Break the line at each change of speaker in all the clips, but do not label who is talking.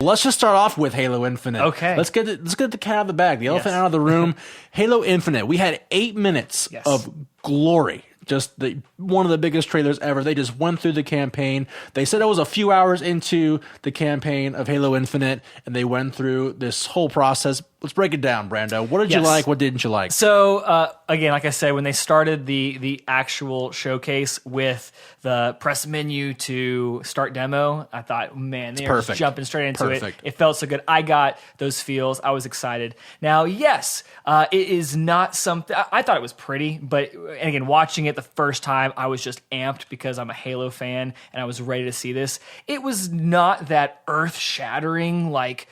Let's just start off with Halo Infinite.
Okay.
Let's get the cat out of the bag, the elephant out of the room. Halo Infinite. We had 8 minutes of glory. Just one of the biggest trailers ever. They just went through the campaign. They said it was a few hours into the campaign of Halo Infinite, and they went through this whole process. Let's break it down, Brando. What did you like? What didn't you like?
So, again, like I said, when they started the actual showcase with the press menu to start demo, I thought, man, they're just jumping straight into it. It felt so good. I got those feels. I was excited. Now, yes, it is not something... I thought it was pretty, but and again, watching it the first time, I was just amped because I'm a Halo fan, and I was ready to see this. It was not that earth-shattering, like...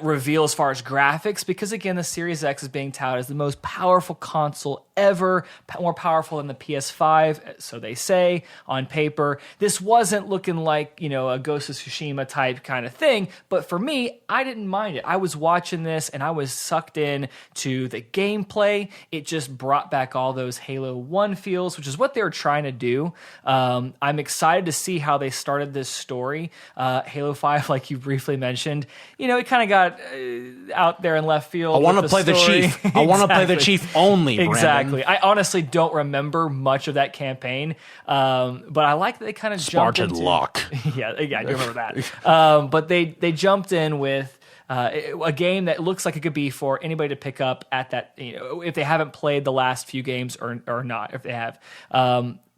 reveal as far as graphics, because again, the Series X is being touted as the most powerful console ever, more powerful than the PS5, so they say on paper. This wasn't looking like, a Ghost of Tsushima type kind of thing, but for me, I didn't mind it. I was watching this and I was sucked in to the gameplay. It just brought back all those Halo 1 feels, which is what they were trying to do. I'm excited to see how they started this story. Halo 5, like you briefly mentioned, it kind of got out there in left field.
I want to play the Chief. I want to play the Chief only, Brandon.
Exactly. I honestly don't remember much of that campaign, but I like that they kind of jumped into...
Spartan Lock.
yeah, I do remember that. But they jumped in with a game that looks like it could be for anybody to pick up at that, if they haven't played the last few games or not, if they have.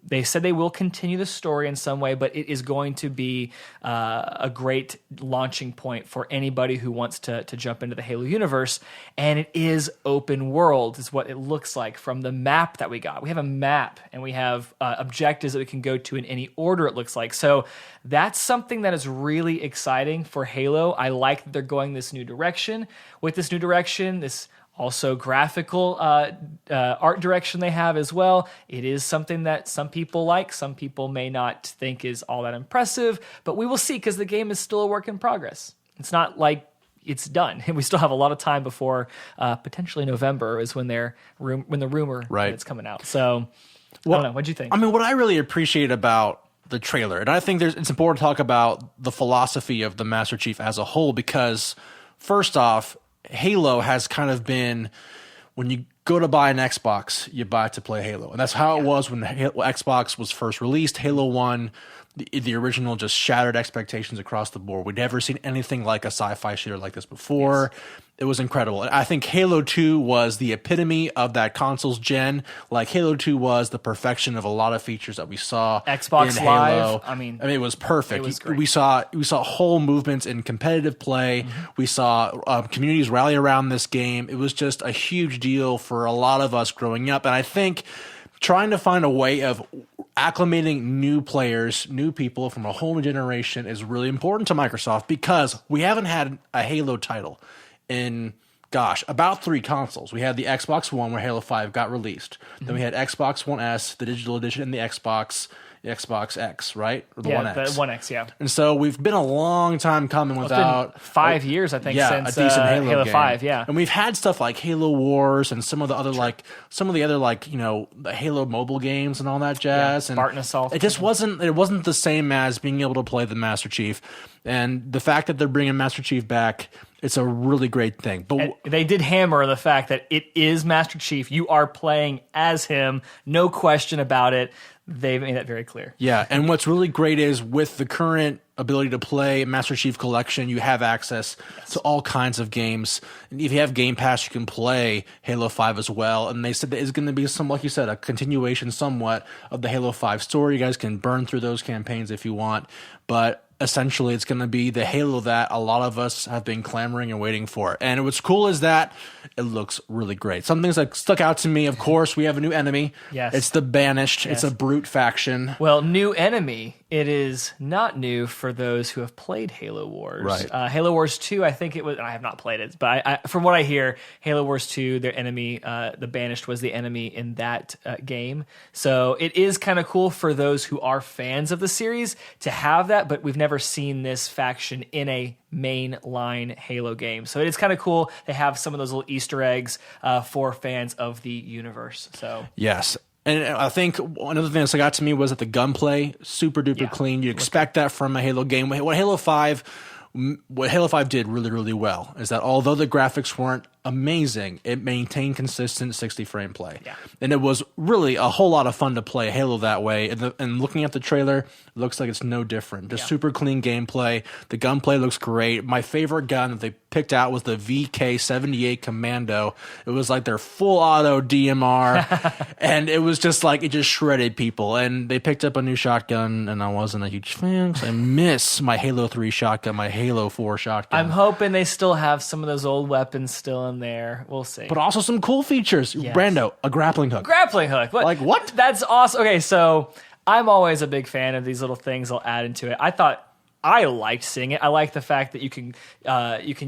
They said they will continue the story in some way, but it is going to be a great launching point for anybody who wants to jump into the Halo universe. And it is open world, is what it looks like from the map that we got. We have a map, and we have objectives that we can go to in any order, it looks like. So that's something that is really exciting for Halo. I like that they're going this new direction. With this new direction, this also graphical art direction they have as well. It is something that some people like. Some people may not think is all that impressive, but we will see, because the game is still a work in progress. It's not like it's done. We still have a lot of time before potentially November is when the rumor that it's coming out. So I don't know. What'd you think?
I mean, what I really appreciate about the trailer, and I think it's important to talk about the philosophy of the Master Chief as a whole, because first off, Halo has kind of been, when you go to buy an Xbox, you buy it to play Halo. And that's how it was when Xbox was first released. Halo 1, the original, just shattered expectations across the board. We'd never seen anything like a sci-fi shooter like this before. It was incredible. And I think Halo 2 was the epitome of that console's gen. Like, Halo 2 was the perfection of a lot of features that we saw
Xbox
in
Live.
Halo.
I mean,
it was perfect.
It was great.
We saw whole movements in competitive play. We saw communities rally around this game. It was just a huge deal for a lot of us growing up. And I think trying to find a way of acclimating new players, new people from a whole new generation is really important to Microsoft, because we haven't had a Halo title in, about 3 consoles. We had the Xbox One, where Halo 5 got released. Then we had Xbox One S, the digital edition, and the Xbox X, right? Or the One X.
The One X, yeah.
And so we've been a long time coming without
5 years, I think, since
a decent Halo game.
5, yeah.
And we've had stuff like Halo Wars and some of the other the Halo mobile games and all that jazz. And
Spartan Assault.
It just wasn't the same as being able to play the Master Chief. And the fact that they're bringing Master Chief back, it's a really great thing. But
they did hammer the fact that it is Master Chief. You are playing as him, no question about it. They made that very clear.
Yeah, and what's really great is with the current ability to play Master Chief Collection, you have access to all kinds of games. And if you have Game Pass, you can play Halo 5 as well. And they said that it's going to be like you said, a continuation somewhat of the Halo 5 story. You guys can burn through those campaigns if you want. But essentially, it's going to be the Halo that a lot of us have been clamoring and waiting for. And what's cool is that it looks really great. Some things that stuck out to me, of course, we have a new enemy.
Yes.
It's the Banished.
Yes.
It's a brute faction.
Well, new enemy. It is not new for those who have played Halo Wars.
Right.
Halo Wars 2, I think it was... I have not played it, but I, from what I hear, Halo Wars 2, their enemy, the Banished, was the enemy in that game. So it is kind of cool for those who are fans of the series to have that, but we've never seen this faction in a mainline Halo game. So it is kind of cool. They have some of those little Easter eggs for fans of the universe. So
yes. And I think another thing that stuck out to me was that the gunplay, super duper clean. You'd expect that from a Halo game. What Halo 5 what Halo 5 did really, really well is that although the graphics weren't amazing, it maintained consistent 60 frame play.
Yeah.
And it was really a whole lot of fun to play Halo that way. And looking at the trailer, it looks like it's no different. Just super clean gameplay. The gunplay looks great. My favorite gun that they picked out was the VK78 Commando. It was like their full auto DMR. And it was just like, it just shredded people. And they picked up a new shotgun, and I wasn't a huge fan because I miss my Halo 3 shotgun, my Halo 4 shotgun.
I'm hoping they still have some of those old weapons still in there. We'll see.
But also some cool features. Yes. Brando, a grappling hook.
Grappling hook. What?
Like what?
That's awesome. Okay, so I'm always a big fan of these little things they'll add into it. I liked seeing it. I like the fact that you can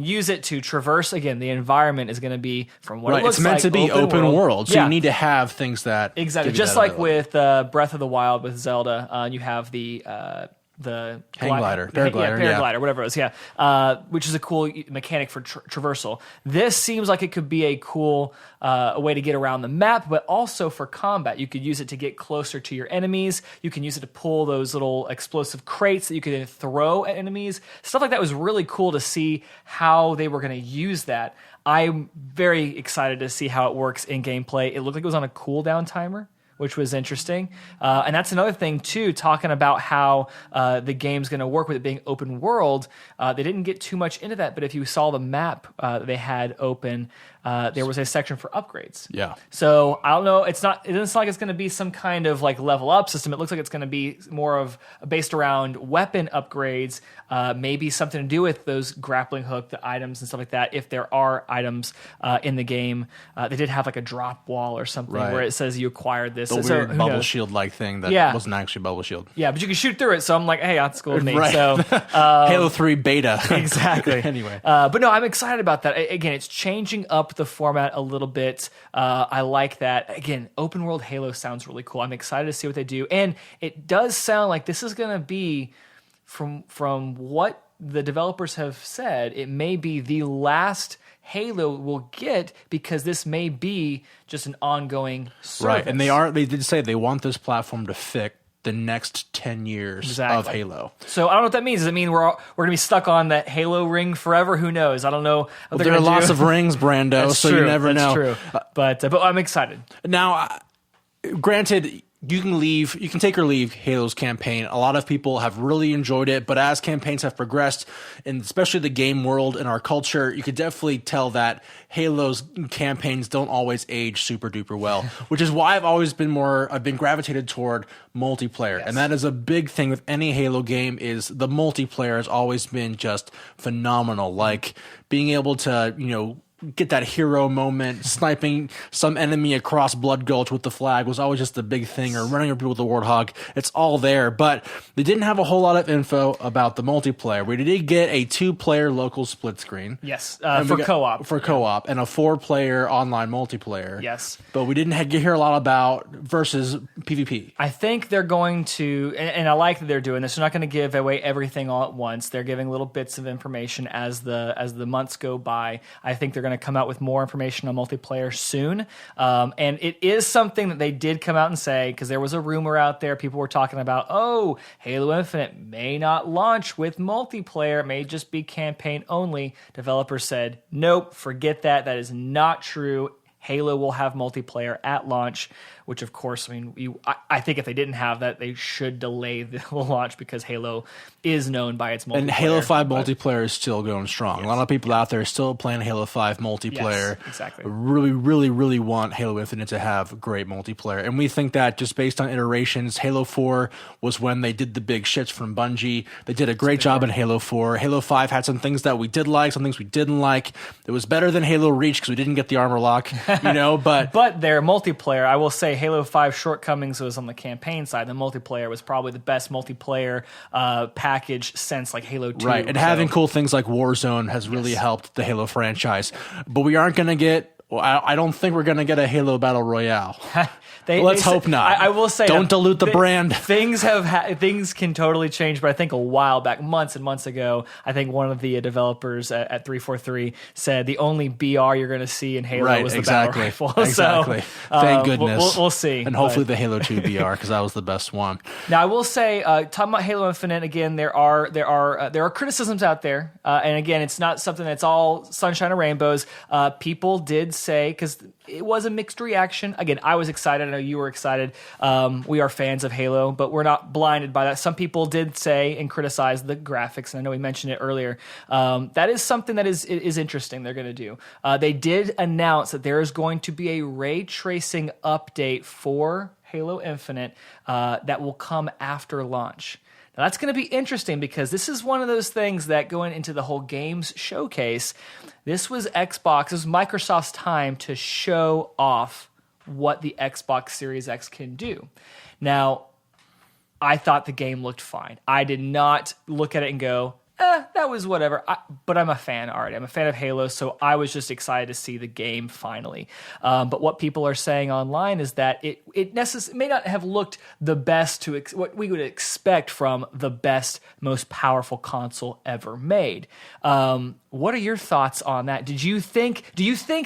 use it to traverse. Again, the environment is going to be from what it looks like.
It's meant to be open world, so you need to have things that
exactly just
that
like
ability.
with Breath of the Wild with Zelda. You have the
paraglider,
whatever it was, which is a cool mechanic for traversal. This seems like it could be a cool way to get around the map, but also for combat. You could use it to get closer to your enemies. You can use it to pull those little explosive crates that you could then throw at enemies. Stuff like that was really cool to see how they were going to use that. I'm very excited to see how it works in gameplay. It looked like it was on a cooldown timer, which was interesting. And that's another thing, too, talking about how the game's going to work with it being open world. They didn't get too much into that, but if you saw the map they had open, there was a section for upgrades.
Yeah.
So I don't know. It doesn't sound like it's going to be some kind of like level up system. It looks like it's going to be more of based around weapon upgrades, maybe something to do with those grappling hook, the items and stuff like that. If there are items in the game, they did have like a drop wall or something where it says you acquired this.
The weird bubble shield like thing that wasn't actually a bubble shield.
Yeah, but you can shoot through it. So I'm like, hey, that's cool with me.
Right.
So
Halo 3 beta.
Exactly.
Anyway.
But no, I'm excited about that. Again, it's changing up the format a little bit. I like that. Again, open world Halo sounds really cool. I'm excited to see what they do. And it does sound like this is going to be, from what the developers have said, it may be the last Halo will get, because this may be just an ongoing service.
Right, and they did say they want this platform to fit the next 10 years of Halo.
So I don't know what that means. Does it mean we're going to be stuck on that Halo ring forever? Who knows? I don't know.
Well, there are lots of rings, Brando, so you never know.
That's true. But I'm excited.
Now, granted, you can take or leave Halo's campaign. A lot of people have really enjoyed it, but as campaigns have progressed, and especially the game world and our culture, you could definitely tell that Halo's campaigns don't always age super duper well, which is why I've been gravitated toward multiplayer. Yes. And that is a big thing with any Halo game, is the multiplayer has always been just phenomenal. Like being able to, get that hero moment, sniping some enemy across Blood Gulch with the flag was always just a big thing, or running over people with the Warthog. It's all there, but they didn't have a whole lot of info about the multiplayer. We did get a 2-player local split screen.
Yes, for co-op.
For co-op, and a 4-player online multiplayer.
Yes.
But we didn't hear a lot about versus PvP.
I think they're going to, and I like that they're doing this, they're not going to give away everything all at once. They're giving little bits of information as the months go by. I think they're going to come out with more information on multiplayer soon. And it is something that they did come out and say, because there was a rumor out there, people were talking about, Halo Infinite may not launch with multiplayer, it may just be campaign only. Developers said, nope, forget that. That is not true. Halo will have multiplayer at launch, which of course, I think if they didn't have that, they should delay the launch, because Halo is known by its multiplayer.
And Halo 5 multiplayer is still going strong. Yes. A lot of people out there are still playing Halo 5 multiplayer.
Yes, exactly.
Really, really, really want Halo Infinite to have great multiplayer. And we think that just based on iterations, Halo 4 was when they did the big shits from Bungie. They did a great job in Halo 4. Halo 5 had some things that we did like, some things we didn't like. It was better than Halo Reach because we didn't get the armor lock,
But their multiplayer, I will say, Halo 5 shortcomings was on the campaign side. The multiplayer was probably the best multiplayer package since like Halo 2.
Right, and having cool things like Warzone has really helped the Halo franchise. But we aren't going to get Well, I don't think we're going to get a Halo Battle Royale. Let's hope not.
I will say,
don't dilute the brand.
Things can totally change, but I think a while back, months and months ago, I think one of the developers at 343 said the only BR you're going to see in Halo was the battle rifle.
Exactly.
So,
thank goodness.
We'll see.
And hopefully the Halo 2 BR, because that was the best one.
Now, I will say, talking about Halo Infinite again, there are criticisms out there, and again, it's not something that's all sunshine and rainbows. People did say, because it was a mixed reaction. Again, I was excited. I know you were excited. We are fans of Halo, but we're not blinded by that. Some people did say and criticize the graphics, and I know we mentioned it earlier. That is something that is interesting they're going to do. They did announce that there is going to be a ray tracing update for Halo Infinite that will come after launch. Now, that's going to be interesting because this is one of those things that going into the whole games showcase, this was Microsoft's time to show off what the Xbox Series X can do. Now, I thought the game looked fine. I did not look at it and go, that was whatever. But I'm a fan already. I'm a fan of Halo, so I was just excited to see the game finally. But what people are saying online is that it may not have looked the best to what we would expect from the best, most powerful console ever made. What are your thoughts on that? Do you think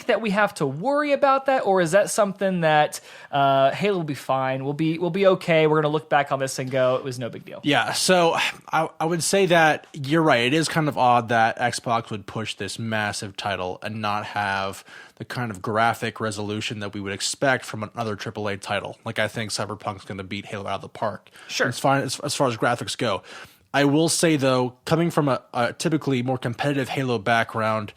that we have to worry about that, or is that something that Halo will be fine? We'll be okay. We're going to look back on this and go, it was no big deal.
Yeah. So I would say that you're right. It is kind of odd that Xbox would push this massive title and not have the kind of graphic resolution that we would expect from another AAA title. Like, I think Cyberpunk's going to beat Halo out of the park.
Sure.
It's fine as far as graphics go. I will say, though, coming from a typically more competitive Halo background,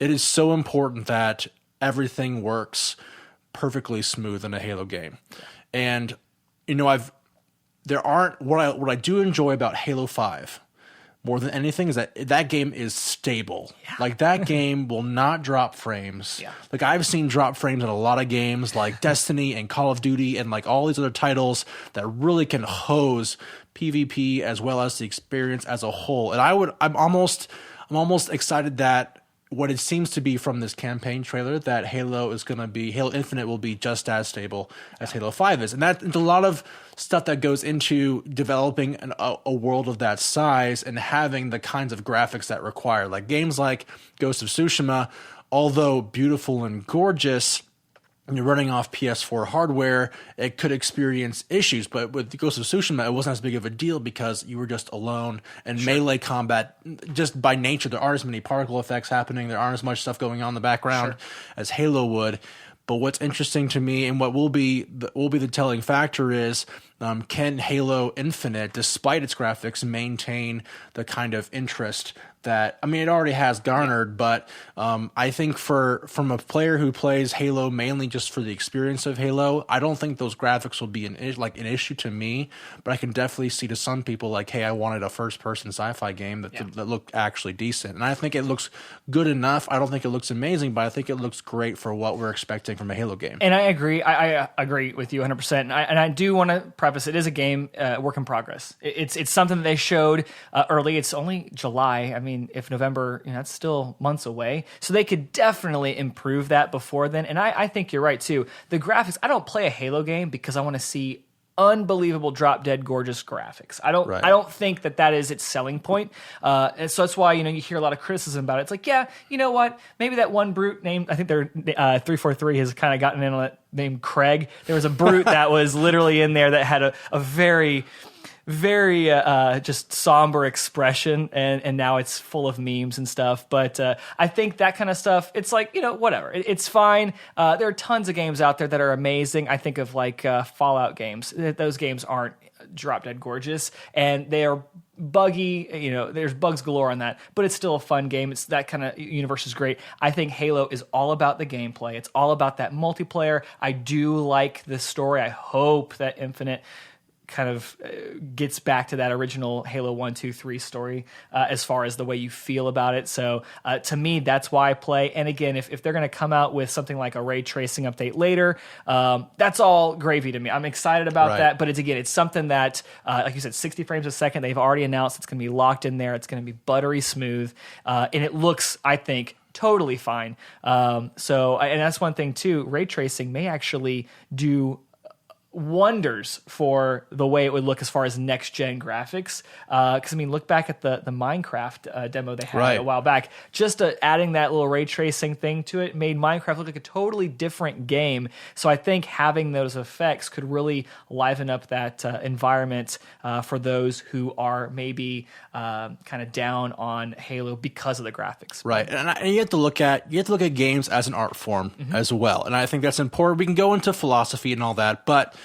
it is so important that everything works perfectly smooth in a Halo game. And, what I do enjoy about Halo 5 more than anything is that game is stable. Yeah. Like, that game will not drop frames.
Yeah.
Like, I've seen drop frames in a lot of games like Destiny and Call of Duty and like all these other titles that really can hose PvP as well as the experience as a whole. And I'm almost excited that what it seems to be from this campaign trailer, that Halo Infinite will be just as stable as Halo 5 is. And that's a lot of stuff that goes into developing a world of that size and having the kinds of graphics that require. Like games like Ghost of Tsushima, although beautiful and gorgeous, when you're running off PS4 hardware, it could experience issues. But with Ghost of Tsushima, it wasn't as big of a deal because you were just alone. And melee combat, just by nature, there aren't as many particle effects happening. There aren't as much stuff going on in the background as Halo would. But what's interesting to me and what will be the telling factor is, can Halo Infinite, despite its graphics, maintain the kind of interest that, it already has garnered, but I think from a player who plays Halo mainly just for the experience of Halo, I don't think those graphics will be an issue to me, but I can definitely see to some people like, hey, I wanted a first-person sci-fi game that looked actually decent. And I think it looks good enough. I don't think it looks amazing, but I think it looks great for what we're expecting from a Halo game.
And I agree. I agree with you 100%. And I do want to preface, it is a game, work in progress. It's something that they showed early. It's only July. If November, that's still months away. So they could definitely improve that before then. And I think you're right, too. The graphics, I don't play a Halo game because I want to see unbelievable, drop-dead gorgeous graphics. I don't think that is its selling point. And so that's why, you hear a lot of criticism about it. It's like, yeah, you know what? Maybe that one brute named, I think they're 343 has kind of gotten in on it, named Craig. There was a brute that was literally in there that had a very just somber expression, and now it's full of memes and stuff. But I think that kind of stuff, it's like, whatever. It's fine. There are tons of games out there that are amazing. I think of like Fallout games. Those games aren't drop dead gorgeous, and they are buggy. There's bugs galore on that, but it's still a fun game. It's that kind of universe is great. I think Halo is all about the gameplay. It's all about that multiplayer. I do like the story. I hope that Infinite kind of gets back to that original Halo 1, 2, 3 story as far as the way you feel about it. So to me, that's why I play. And again, if they're going to come out with something like a ray tracing update later, that's all gravy to me. I'm excited about that. But it's something that, like you said, 60 frames a second. They've already announced it's going to be locked in there. It's going to be buttery smooth. And it looks, I think, totally fine. And that's one thing too. Ray tracing may actually do wonders for the way it would look as far as next gen graphics. Because I mean, look back at the Minecraft demo they had a while back. Just adding that little ray tracing thing to it made Minecraft look like a totally different game. So I think having those effects could really liven up that environment for those who are maybe kind of down on Halo because of the graphics.
Right, and you have to look at games as an art form as well, and I think that's important. We can go into philosophy and all that, but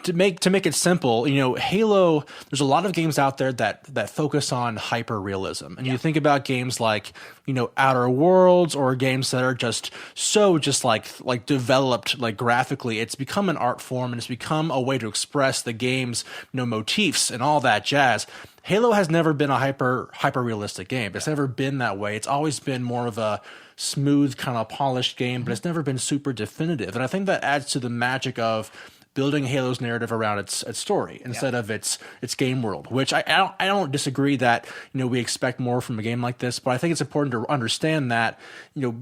to make it simple, Halo, there's a lot of games out there that focus on hyper realism. And you think about games like, Outer Worlds, or games that are just like developed like graphically. It's become an art form, and it's become a way to express the game's motifs and all that jazz. Halo has never been a hyper realistic game. It's never been that way. It's always been more of a smooth, kind of polished game, but it's never been super definitive. And I think that adds to the magic of building Halo's narrative around its story instead of its game world, which I don't disagree that we expect more from a game like this, but I think it's important to understand that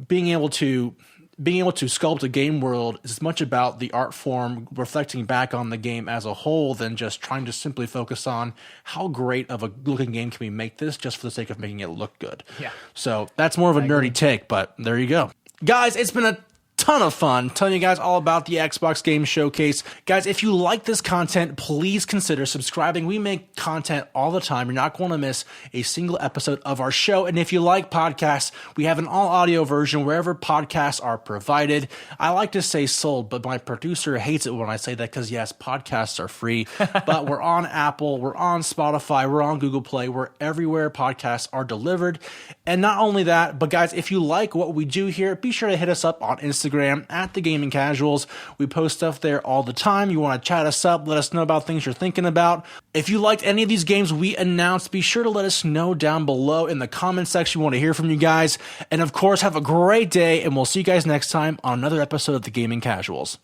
being able to sculpt a game world is as much about the art form reflecting back on the game as a whole than just trying to simply focus on how great of a looking game can we make this just for the sake of making it look good.
Yeah.
So that's more of a nerdy take, but there you go. Guys, it's been a ton of fun telling you guys all about the Xbox Game Showcase. Guys, if you like this content, please consider subscribing. We make content all the time. You're not going to miss a single episode of our show. And if you like podcasts, we have an all audio version wherever podcasts are provided. I like to say sold, but my producer hates it when I say that because, yes, podcasts are free. But we're on Apple, we're on Spotify, we're on Google Play, we're everywhere podcasts are delivered. And not only that, but guys, if you like what we do here, be sure to hit us up on Instagram at The Gaming Casuals. We post stuff there all the time. You want to chat us up, let us know about things you're thinking about. If you liked any of these games we announced, be sure to let us know down below in the comment section. We want to hear from you guys. And of course, have a great day, and we'll see you guys next time on another episode of The Gaming Casuals.